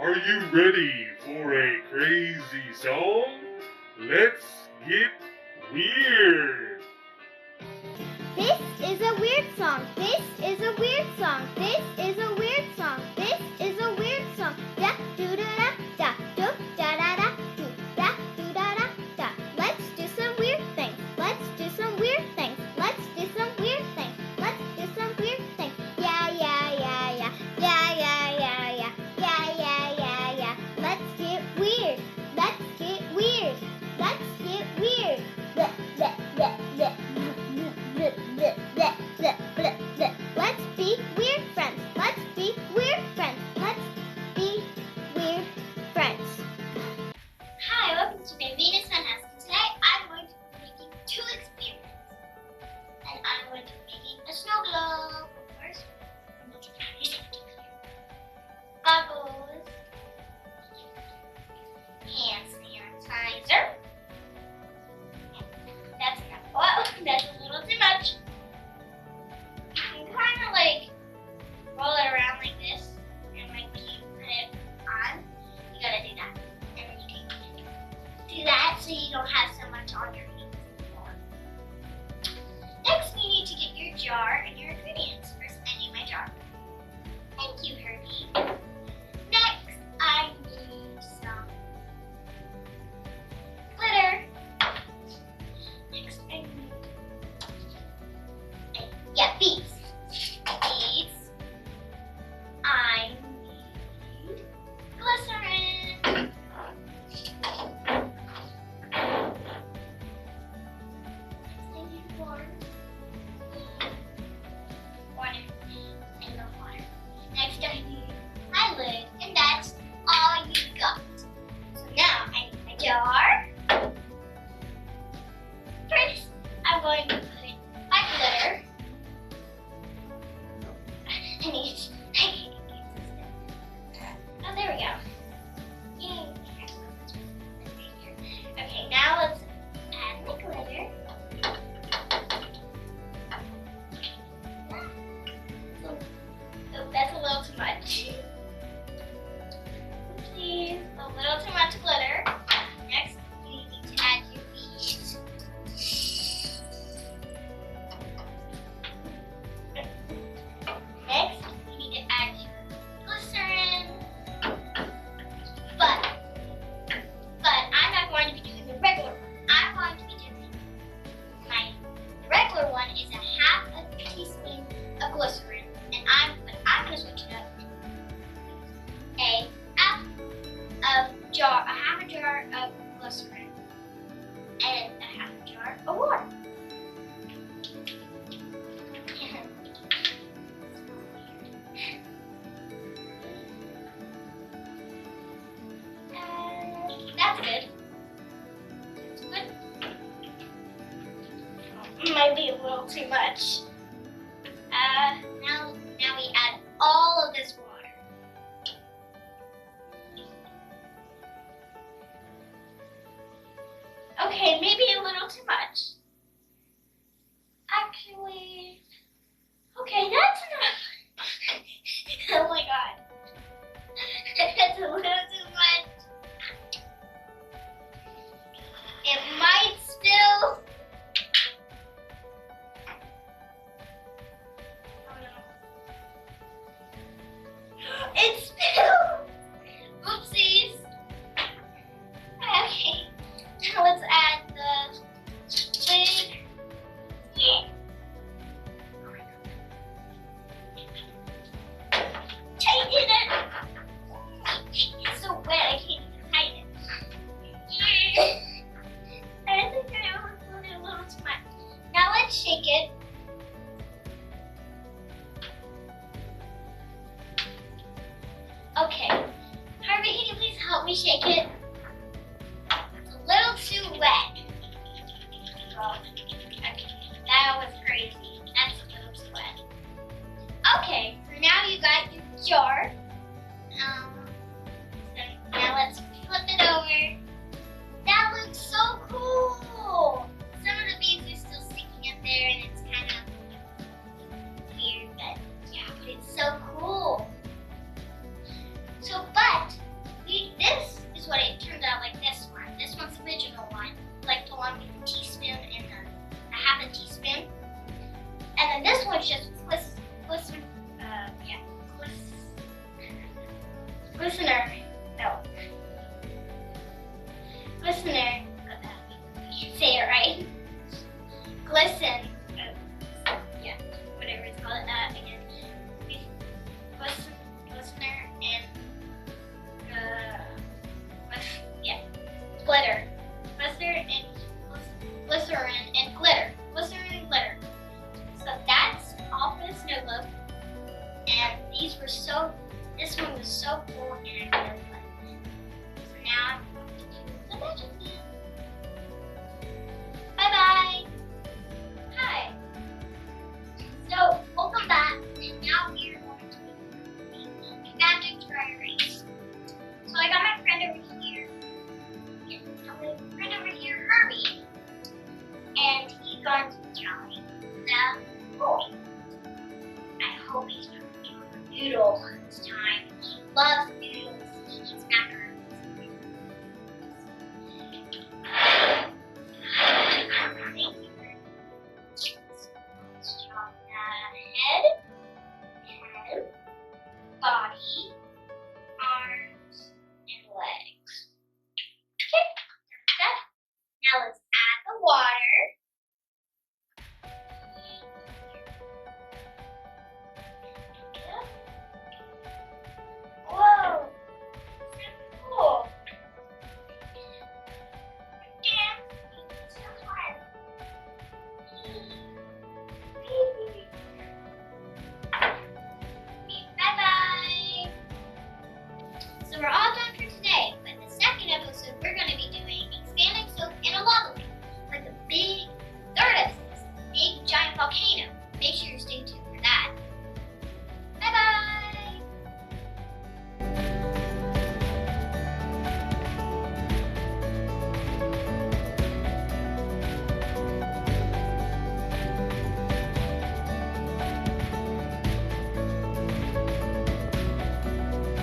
Are you ready for a crazy song? Let's get weird. This is a weird song. This is a weird song. This is a weird song. This is a weird song. Da do da da da do da da da do da do da da da. Let's do some weird things. Let's do some weird things. Let's do some weird things. Let's do some weird things. Yeah yeah yeah yeah yeah yeah yeah yeah yeah yeah yeah yeah. Let's get weird. Let's get weird. Let's get weird. Bleh, bleh, bleh, bleh. Let's be weird friends. Let's be weird friends. Let's be weird friends. Hi, welcome to Bambinas Funhouse. Today I'm going to be making two experiments. And I'm going to be making a snow globe. First, I'm going to use safety goggles, hand sanitizer. That's enough. Well, that's a little too much. You can kind of like roll it around like this, and like when you put it on, you gotta do that, and then you can do that so you don't have so much on your hands anymore. Next, you need to get your jar and your ingredients. First, I need my jar. Thank you, Herbie. Next, I need some glitter. Next, I need beads. Beads. I need glycerin. I need water. Water. And the water. Next, I need my lid, and that's all you got. So now I need my jar. First, I'm going to put my glitter. Oh, there we go. Yay. Okay, now let's add the glitter. Oh, that's a little too much. Please, a little too much glitter. Next, you need to add your beads. Next, you need to add your glycerin. But I'm not going to be doing the regular one. I'm going to be doing the regular one is a 1/2 teaspoon of glycerin, and I'm going to switch it up. A half a jar of glycerin and a half a jar of water. That's good. That's good. Might be a little too much. Now we add all of this water. Okay, maybe a little too much. Actually, okay, that's enough. Oh my god. That's a little too much. It might spill. Oh no. It spilled! Oopsies. Okay, now let's add the lid. Yeah. Tighten it! It's so wet, I can't even tighten it. I think I overfilled it a little too much. Now let's shake it. Okay. Harvey, can you please help me shake it? It's a little too wet. Oh, okay. That was crazy. That's a little too wet. Okay, so now you got your jar. So now let's flip it over. That looks so cool. Some of the beads are still sticking up there and it's kind it's just glistener. No. Glistener. I should say it right. Glisten. Yeah, whatever it's called. Again. Glistener and glitter. Glycerin and glitter. Glycerin and glitter. So that's all for the snow globe. And this one was so cool and I really liked it. So now I'm going to do the magic wheel. Bye bye. Hi. So welcome back, and now we are going to be making a magic dry erase. So I got my friend over here. Yeah, my friend over here, Herbie, and he's going to be drawing the boy. I hope he's not drawing a noodle this time.